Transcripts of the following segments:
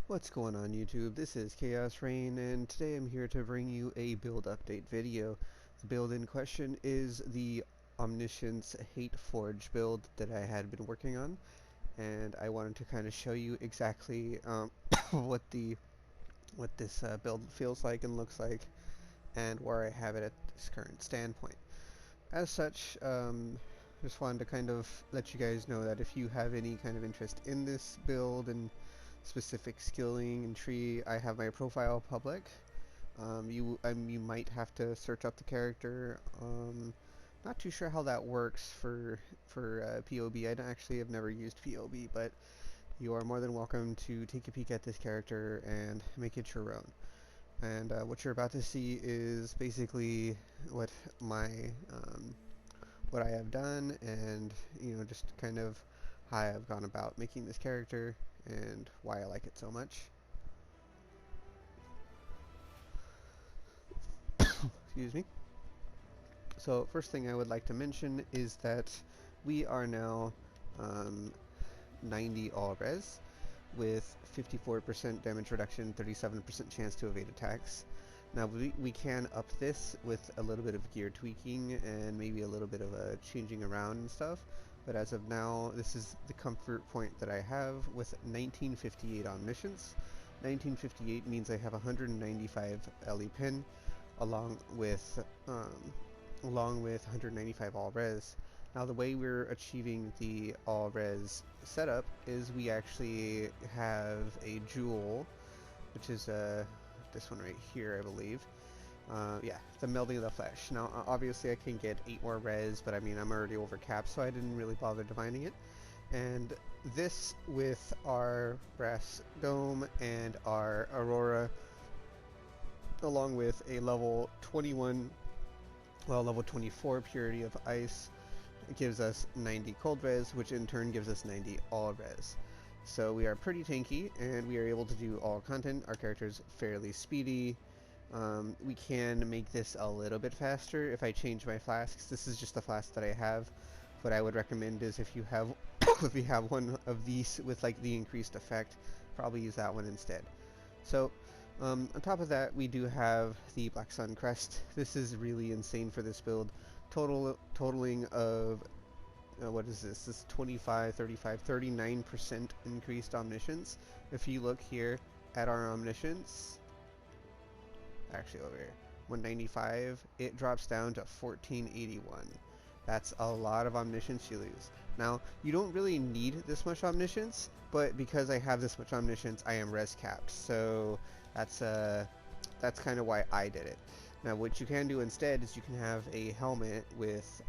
What's going on YouTube? This is Chaos-Reighn, and today I'm here to bring you a build update video. The build in question is the Omni-Hateforges build that I had been working on, and I wanted to kind of show you exactly what this build feels like and looks like, and where I have it at this current standpoint. As such, just wanted to kind of let you guys know that if you have any kind of interest in this build and specific skilling and tree, I have my profile public. You might have to search up the character. Not too sure how that works for POB. I actually have never used POB, but you are more than welcome to take a peek at this character and make it your own. And what you're about to see is basically what what I have done, and just kind of how I've gone about making this character and why I like it so much. Excuse me. So first thing I would like to mention is that we are now 90 all res with 54% damage reduction, 37% chance to evade attacks. Now we can up this with a little bit of gear tweaking and maybe a little bit of a changing around and stuff, but as of now this is the comfort point that I have with 1958 omniscience. 1958 means I have 195 LE pin along with 195 all res. Now the way we're achieving the all res setup is we actually have a jewel, which is this one right here, I believe. Yeah, the melding of the flesh. Now obviously I can get 8 more res, but I mean I'm already over capped, so I didn't really bother defining it. And this with our brass dome and our aurora, along with a level 24 purity of ice, gives us 90 cold res, which in turn gives us 90 all res. So we are pretty tanky, and we are able to do all content. Our character is fairly speedy. We can make this a little bit faster if I change my flasks. This is just the flask that I have. What I would recommend is if you have if you have one of these with like the increased effect, probably use that one instead. So on top of that, we do have the Black Sun Crest. This is really insane for this build. Totaling of what is this? This is 25, 35, 39% increased omniscience. If you look here at our omniscience, actually over here, 195, it drops down to 1481. That's a lot of omniscience you lose. Now, you don't really need this much omniscience, but because I have this much omniscience, I am res capped. So that's kind of why I did it. Now, what you can do instead is you can have a helmet with,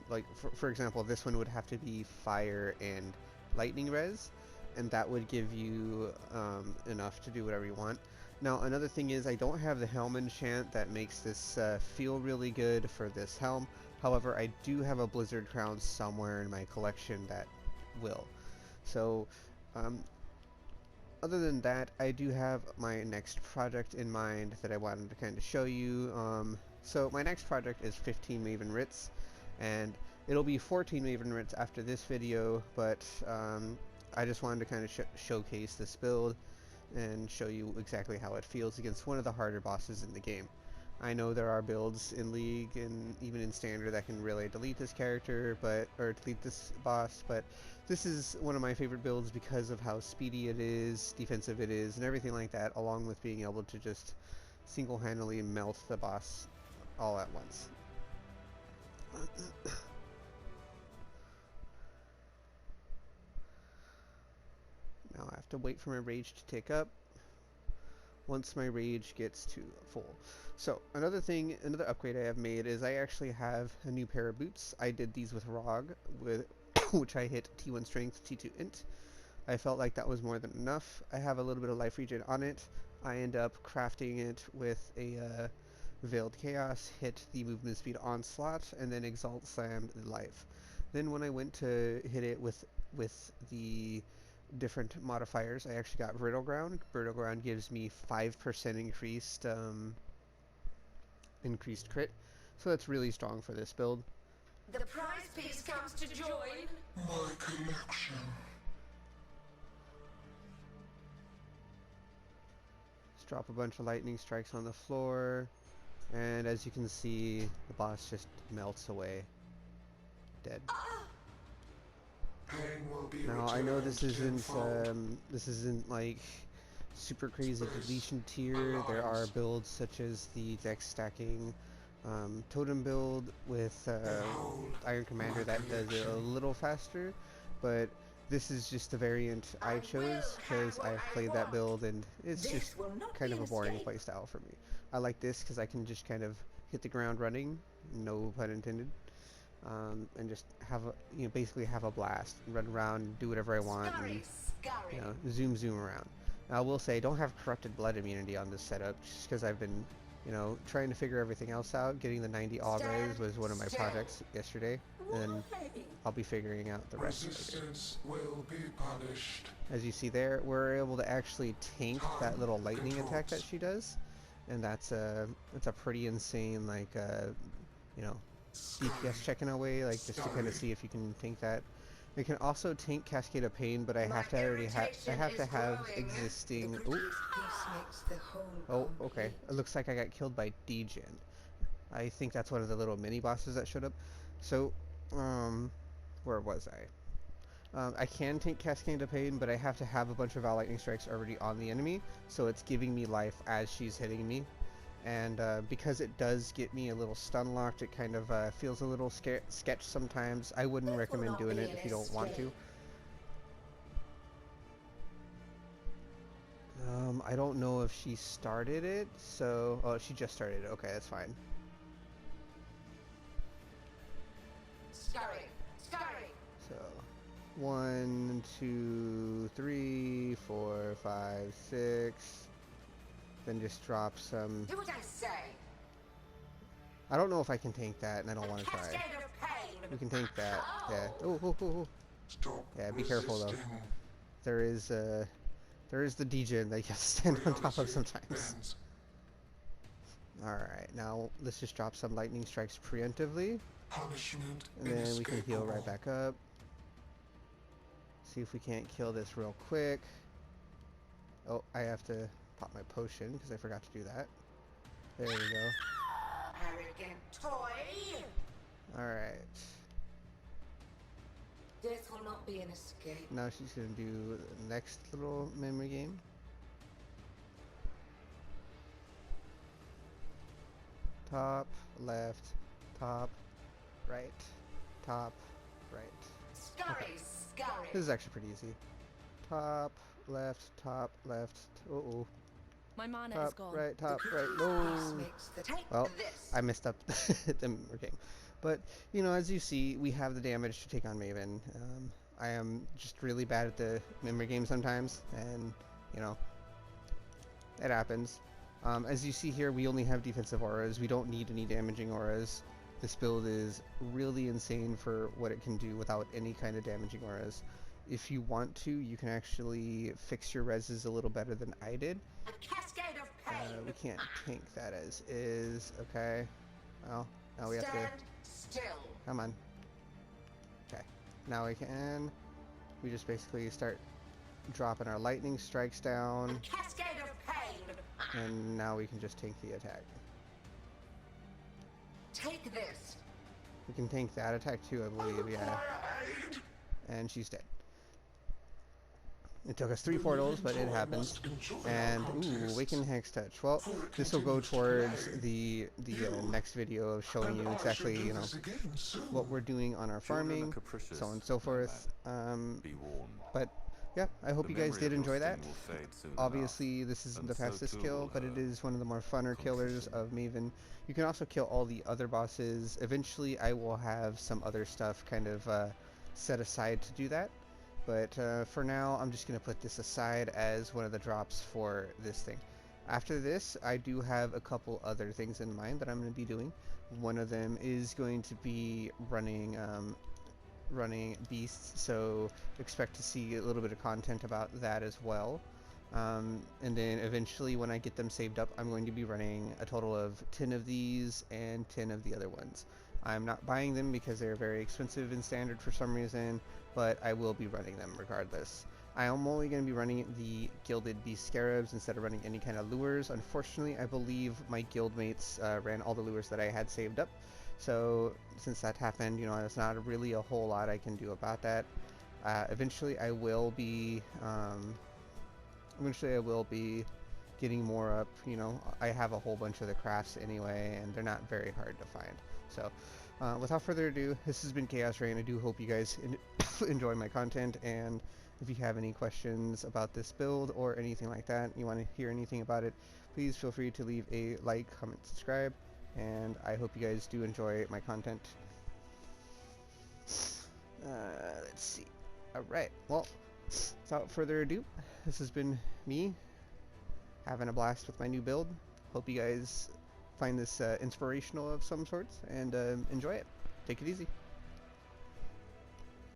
like, for example, this one would have to be fire and lightning res, and that would give you enough to do whatever you want. Now, another thing is I don't have the helm enchant that makes this feel really good for this helm. However, I do have a blizzard crown somewhere in my collection that will. So, other than that, I do have my next project in mind that I wanted to kind of show you. So my next project is 15 Maven Writs, and it'll be 14 Maven Writs after this video, but I just wanted to kind of showcase this build and show you exactly how it feels against one of the harder bosses in the game. I know there are builds in League and even in Standard that can really delete this character, or delete this boss, but this is one of my favorite builds because of how speedy it is, defensive it is, and everything like that, along with being able to just single-handedly melt the boss all at once. Now I have to wait for my rage to tick up once my rage gets to full. So another upgrade I have made is I actually have a new pair of boots. I did these with ROG, which I hit T1 strength, T2 int. I felt like that was more than enough. I have a little bit of life regen on it. I end up crafting it with a Veiled Chaos, hit the movement speed onslaught, and then Exalt slammed the life. Then when I went to hit it with the different modifiers, I actually got Brittle Ground. Brittle Ground gives me 5% increased crit, so that's really strong for this build. The prize piece comes to join my collection. drop a bunch of lightning strikes on the floor, and as you can see, the boss just melts away, dead. Now I know this isn't like super crazy deletion tier. There are builds such as the dex stacking totem build with Iron Commander that does it a little faster, but this is just the variant I chose because I've played that build and it's just kind of a boring playstyle for me. I like this because I can just kind of hit the ground running, no pun intended, and just have a, basically have a blast, run around, do whatever I want, and zoom around. Now I will say, don't have corrupted blood immunity on this setup, just because I've been, trying to figure everything else out. Getting the 90 all res was one of my projects yesterday, and I'll be figuring out the rest Resistance will be punished. As you see there, we're able to actually tank that little lightning attack that she does, and that's a pretty insane, like, DPS check in a way, like just to kind of see if you can tank that. You can also tank Cascade of Pain, but I have to have existing. Ooh. Oh, okay. It looks like I got killed by degen. I think that's one of the little mini bosses that showed up. So, where was I? I can tank Cascade of Pain, but I have to have a bunch of lightning strikes already on the enemy, so it's giving me life as she's hitting me. And because it does get me a little stun locked, it kind of feels a little sketch sometimes. I wouldn't recommend doing it if you don't want to. I don't know if she started it, so... Oh, she just started it. Okay, that's fine. So, 1, 2, 3, 4, 5, 6... Then just drop some... Do what I say. I don't know if I can tank that, and I don't want to try. We can tank that. Yeah. Oh. Yeah, be careful though. There is the degen that you have to stand on top of sometimes. Alright, now let's just drop some lightning strikes preemptively. And then we can heal right back up. See if we can't kill this real quick. Oh, I have to pop my potion because I forgot to do that. There we go. Arrogant toy. Alright. Death will not be an escape. Now she's gonna do the next little memory game. Top, left, top, right, top, right. Okay. This is actually pretty easy. Top, left, uh-oh. My mana Top, is gone. right, top, right, no! Well, I messed up the game. But, as you see, we have the damage to take on Maven. I am just really bad at the memory game sometimes, and, it happens. As you see here, we only have defensive auras. We don't need any damaging auras. This build is really insane for what it can do without any kind of damaging auras. If you want to, you can actually fix your reses a little better than I did. A cascade of pain. We can't tank that as is, okay. Well, now we have to... Still. Come on. Okay, now we can... We just basically start dropping our lightning strikes down. A cascade of pain. And now we can just tank the attack. Take this. We can tank that attack too, I believe, yeah. And she's dead. It took us 3 portals, but it happens. And, ooh, Awaken Hex Touch. Well, this will go towards the next video of showing you exactly, what we're doing on our farming, so on and so forth. But, yeah, I hope you guys did enjoy that. Obviously, this isn't the fastest kill, but it is one of the more funner killers of Maven. You can also kill all the other bosses. Eventually, I will have some other stuff kind of set aside to do that. But for now, I'm just going to put this aside as one of the drops for this thing. After this, I do have a couple other things in mind that I'm going to be doing. One of them is going to be running beasts, so expect to see a little bit of content about that as well. And then eventually, when I get them saved up, I'm going to be running a total of 10 of these and 10 of the other ones. I'm not buying them because they're very expensive in standard for some reason, but I will be running them regardless. I am only going to be running the Gilded Beast Scarabs instead of running any kind of lures. Unfortunately, I believe my guildmates ran all the lures that I had saved up. So since that happened, you know, there's not really a whole lot I can do about that. Eventually, I will be getting more up. You know, I have a whole bunch of the crafts anyway, and they're not very hard to find. So without further ado, this has been Chaos-Reighn. I do hope you guys enjoy my content, and if you have any questions about this build or anything like that, you want to hear anything about it, please feel free to leave a like, comment, subscribe, and I hope you guys do enjoy my content. Let's see. Alright, well, without further ado, this has been me having a blast with my new build. Hope you guys find this inspirational of some sorts, and enjoy it. Take it easy.